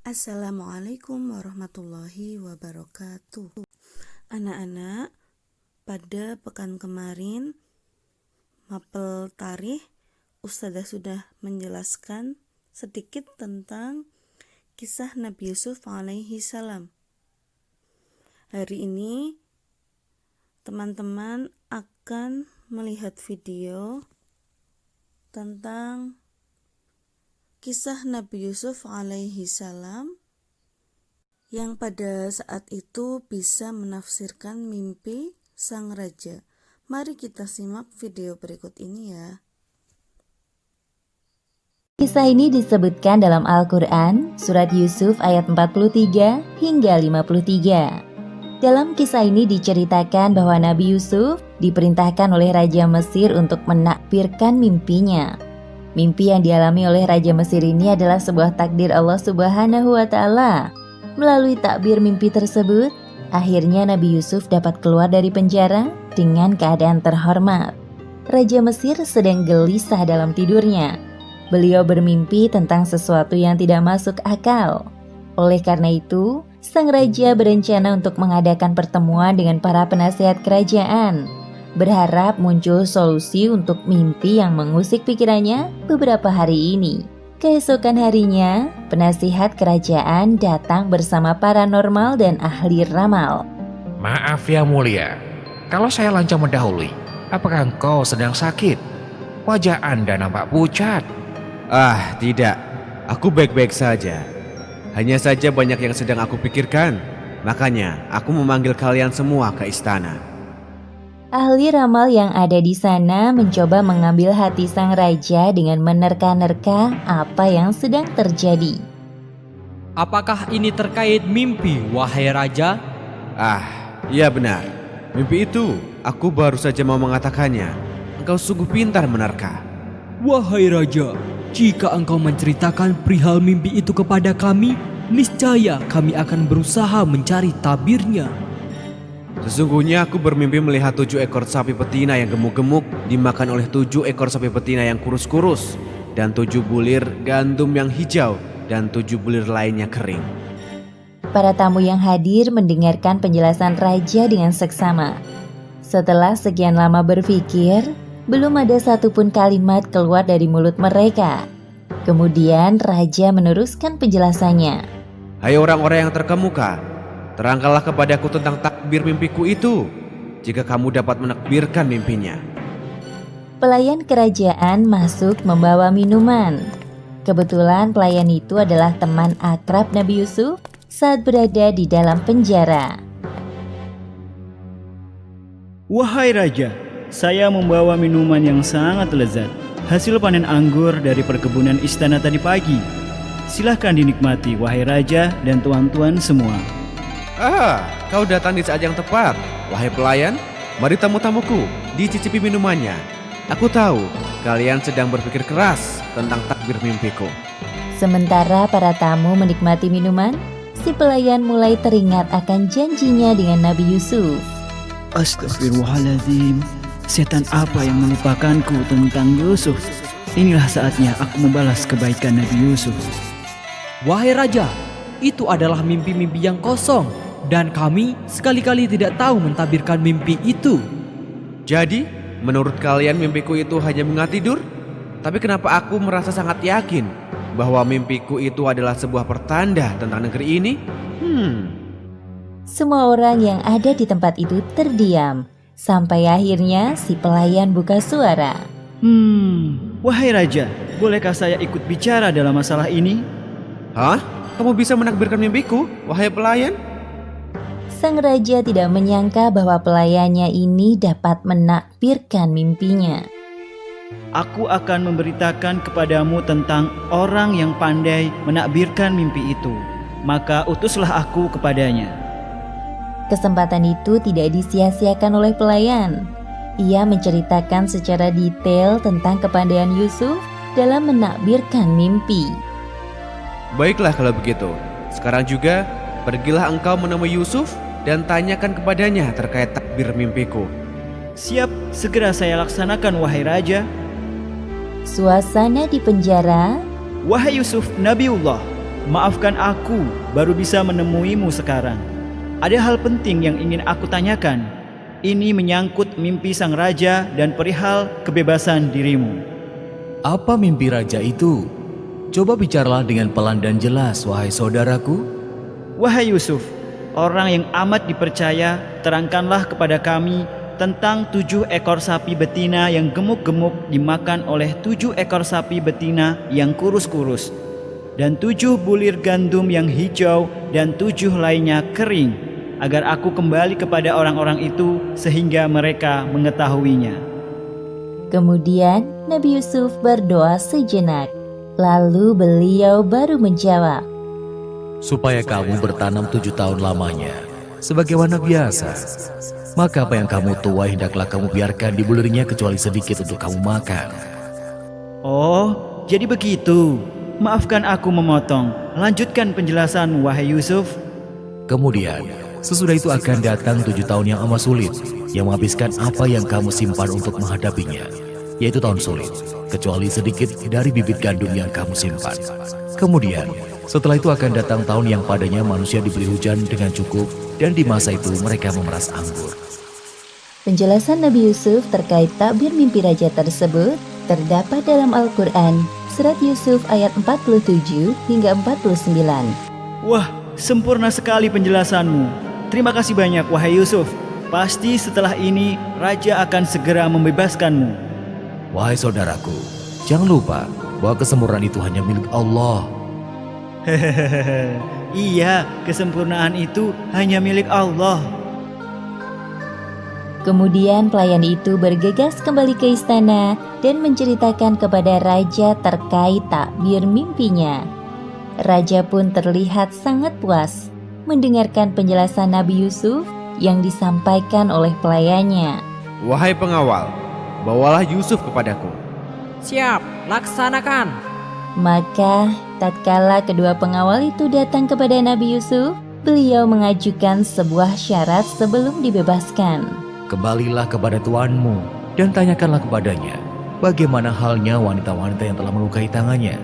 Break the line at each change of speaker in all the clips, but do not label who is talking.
Assalamualaikum warahmatullahi wabarakatuh. Anak-anak, pada pekan kemarin mapel tarikh Ustazah sudah menjelaskan sedikit tentang kisah Nabi Yusuf alaihi salam. Hari ini teman-teman akan melihat video tentang kisah Nabi Yusuf alaihi salam yang pada saat itu bisa menafsirkan mimpi sang raja. Mari kita simak video berikut ini ya.
Kisah ini disebutkan dalam Al-Quran, Surat Yusuf ayat 43 hingga 53. Dalam kisah ini diceritakan bahwa Nabi Yusuf diperintahkan oleh Raja Mesir untuk menakbirkan mimpinya. Mimpi yang dialami oleh Raja Mesir ini adalah sebuah takdir Allah Subhanahu wa Ta'ala. Melalui takbir mimpi tersebut, akhirnya Nabi Yusuf dapat keluar dari penjara dengan keadaan terhormat. Raja Mesir sedang gelisah dalam tidurnya. Beliau bermimpi tentang sesuatu yang tidak masuk akal. Oleh karena itu, sang raja berencana untuk mengadakan pertemuan dengan para penasihat kerajaan, berharap muncul solusi untuk mimpi yang mengusik pikirannya beberapa hari ini. Keesokan harinya, penasihat kerajaan datang bersama paranormal dan ahli ramal.
Maaf ya mulia, kalau saya lancang mendahului, apakah engkau sedang sakit? Wajah Anda nampak pucat.
Tidak, aku baik-baik saja. Hanya saja banyak yang sedang aku pikirkan, makanya aku memanggil kalian semua ke istana.
Ahli ramal yang ada di sana mencoba mengambil hati sang raja dengan menerka-nerka apa yang sedang terjadi.
Apakah ini terkait mimpi, wahai raja?
Iya benar. Mimpi itu, aku baru saja mau mengatakannya. Engkau sungguh pintar menerka.
Wahai raja, jika engkau menceritakan perihal mimpi itu kepada kami, niscaya kami akan berusaha mencari tabirnya.
Sesungguhnya aku bermimpi melihat 7 ekor sapi betina yang gemuk-gemuk dimakan oleh 7 ekor sapi betina yang kurus-kurus, dan 7 bulir gandum yang hijau, dan 7 bulir lainnya kering.
Para tamu yang hadir mendengarkan penjelasan raja dengan seksama. Setelah sekian lama berpikir, belum ada satupun kalimat keluar dari mulut mereka. Kemudian raja meneruskan penjelasannya.
Hai orang-orang yang terkemuka, terangkanlah kepadaku tentang takbir mimpiku itu, jika kamu dapat menakbirkan mimpinya.
Pelayan kerajaan masuk membawa minuman. Kebetulan pelayan itu adalah teman akrab Nabi Yusuf saat berada di dalam penjara.
Wahai raja, saya membawa minuman yang sangat lezat, hasil panen anggur dari perkebunan istana tadi pagi. Silahkan dinikmati wahai raja dan tuan-tuan semua.
Kau datang di saat yang tepat. Wahai pelayan, mari tamu-tamuku, dicicipi minumannya. Aku tahu kalian sedang berpikir keras tentang takbir mimpiku.
Sementara para tamu menikmati minuman, si pelayan mulai teringat akan janjinya dengan Nabi Yusuf.
Astagfirullahaladzim, setan apa yang melupakanku tentang Yusuf? Inilah saatnya aku membalas kebaikan Nabi Yusuf.
Wahai raja, itu adalah mimpi-mimpi yang kosong, dan kami sekali-kali tidak tahu mentabirkan mimpi itu.
Jadi, menurut kalian mimpiku itu hanya mengat tidur? Tapi kenapa aku merasa sangat yakin bahwa mimpiku itu adalah sebuah pertanda tentang negeri ini?
Semua orang yang ada di tempat itu terdiam, sampai akhirnya si pelayan buka suara.
Wahai raja, bolehkah saya ikut bicara dalam masalah ini?
Kamu bisa menakbirkan mimpiku, wahai pelayan?
Sang raja tidak menyangka bahwa pelayannya ini dapat menakbirkan mimpinya.
Aku akan memberitakan kepadamu tentang orang yang pandai menakbirkan mimpi itu. Maka utuslah aku kepadanya.
Kesempatan itu tidak disia-siakan oleh pelayan. Ia menceritakan secara detail tentang kepandaian Yusuf dalam menakbirkan mimpi.
Baiklah kalau begitu. Sekarang juga pergilah engkau menemui Yusuf dan tanyakan kepadanya terkait takbir mimpiku.
Siap, segera saya laksanakan wahai raja.
Suasana di penjara.
Wahai Yusuf Nabiullah, maafkan aku baru bisa menemuimu sekarang. Ada hal penting yang ingin aku tanyakan. Ini menyangkut mimpi sang raja dan perihal kebebasan dirimu.
Apa mimpi raja itu? Coba bicaralah dengan pelan dan jelas, wahai saudaraku.
Wahai Yusuf, orang yang amat dipercaya, terangkanlah kepada kami tentang 7 ekor sapi betina yang gemuk-gemuk dimakan oleh 7 ekor sapi betina yang kurus-kurus, dan 7 bulir gandum yang hijau dan 7 lainnya kering, agar aku kembali kepada orang-orang itu sehingga mereka mengetahuinya.
Kemudian Nabi Yusuf berdoa sejenak. Lalu beliau baru menjawab,
Supaya kamu bertanam 7 tahun lamanya, sebagaimana biasa. Maka apa yang kamu tuai hendaklah kamu biarkan di bulirnya kecuali sedikit untuk kamu makan.
Oh, jadi begitu. Maafkan aku memotong. Lanjutkan penjelasan, wahai Yusuf.
Kemudian, sesudah itu akan datang 7 tahun yang amat sulit, yang menghabiskan apa yang kamu simpan untuk menghadapinya, yaitu tahun sulit, kecuali sedikit dari bibit gandum yang kamu simpan. Kemudian, setelah itu akan datang tahun yang padanya manusia diberi hujan dengan cukup, dan di masa itu mereka memeras anggur.
penjelasan Nabi Yusuf terkait takbir mimpi raja tersebut terdapat dalam Al-Quran, Surat Yusuf ayat 47 hingga 49.
Wah, sempurna sekali penjelasanmu. Terima kasih banyak, wahai Yusuf. Pasti setelah ini raja akan segera membebaskanmu.
Wahai saudaraku, jangan lupa bahwa kesempurnaan itu hanya milik Allah.
Hehehe. Iya, kesempurnaan itu hanya milik Allah.
Kemudian pelayan itu bergegas kembali ke istana dan menceritakan kepada raja terkait takbir mimpinya. Raja pun terlihat sangat puas mendengarkan penjelasan Nabi Yusuf yang disampaikan oleh pelayannya.
Wahai pengawal, bawalah Yusuf kepadaku.
Siap, laksanakan.
Maka tatkala kedua pengawal itu datang kepada Nabi Yusuf, beliau mengajukan sebuah syarat sebelum dibebaskan.
Kembalilah kepada tuanmu dan tanyakanlah kepadanya bagaimana halnya wanita-wanita yang telah melukai tangannya.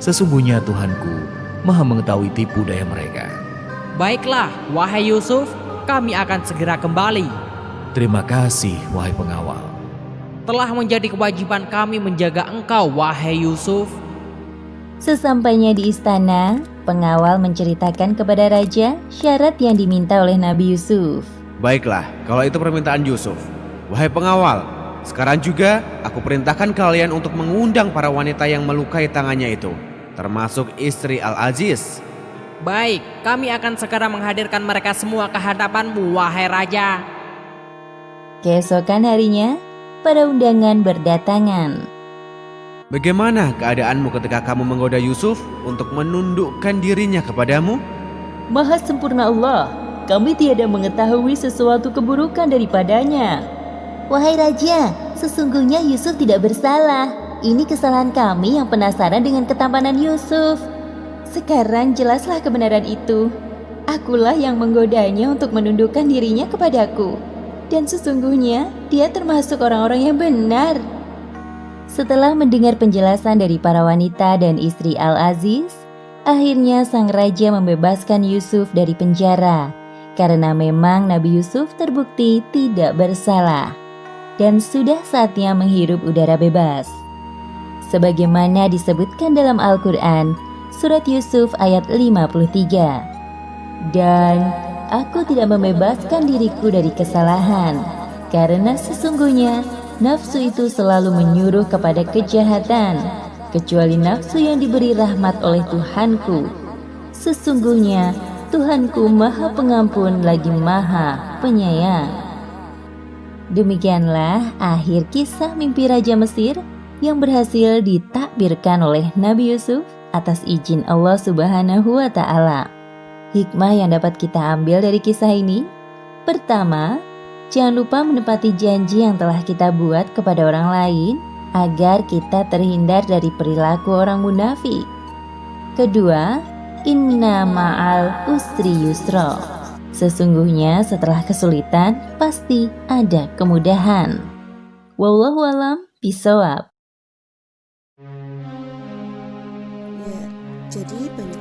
Sesungguhnya Tuhanku Maha mengetahui tipu daya mereka.
Baiklah, wahai Yusuf, kami akan segera kembali.
Terima kasih, wahai pengawal.
Telah menjadi kewajiban kami menjaga engkau, wahai Yusuf.
Sesampainya di istana, pengawal menceritakan kepada raja syarat yang diminta oleh Nabi Yusuf.
Baiklah, kalau itu permintaan Yusuf. Wahai pengawal, sekarang juga aku perintahkan kalian untuk mengundang para wanita yang melukai tangannya itu, termasuk istri Al-Aziz.
Baik, kami akan segera menghadirkan mereka semua ke hadapanmu, wahai raja.
Keesokan harinya, para undangan berdatangan.
Bagaimana keadaanmu ketika kamu menggoda Yusuf untuk menundukkan dirinya kepadamu?
Maha sempurna Allah, kami tiada mengetahui sesuatu keburukan daripadanya. Wahai raja, sesungguhnya Yusuf tidak bersalah. Ini kesalahan kami yang penasaran dengan ketampanan Yusuf. Sekarang jelaslah kebenaran itu. Akulah yang menggodanya untuk menundukkan dirinya kepadaku. Dan sesungguhnya dia termasuk orang-orang yang benar. Setelah mendengar penjelasan dari para wanita dan istri Al-Aziz, akhirnya sang raja membebaskan Yusuf dari penjara. Karena memang Nabi Yusuf terbukti tidak bersalah. Dan sudah saatnya menghirup udara bebas. Sebagaimana disebutkan dalam Al-Quran, Surat Yusuf ayat 53. Dan aku tidak membebaskan diriku dari kesalahan, karena sesungguhnya nafsu itu selalu menyuruh kepada kejahatan, kecuali nafsu yang diberi rahmat oleh Tuhanku. Sesungguhnya Tuhanku Maha Pengampun lagi Maha Penyayang. Demikianlah akhir kisah mimpi Raja Mesir yang berhasil ditakbirkan oleh Nabi Yusuf atas izin Allah Subhanahu wa Ta'ala. Hikmah yang dapat kita ambil dari kisah ini: pertama, jangan lupa menepati janji yang telah kita buat kepada orang lain agar kita terhindar dari perilaku orang munafik. Kedua, inna ma'al usri yusra. Sesungguhnya setelah kesulitan pasti ada kemudahan. Wallahu alam bishawab.
Ya, jadi banyak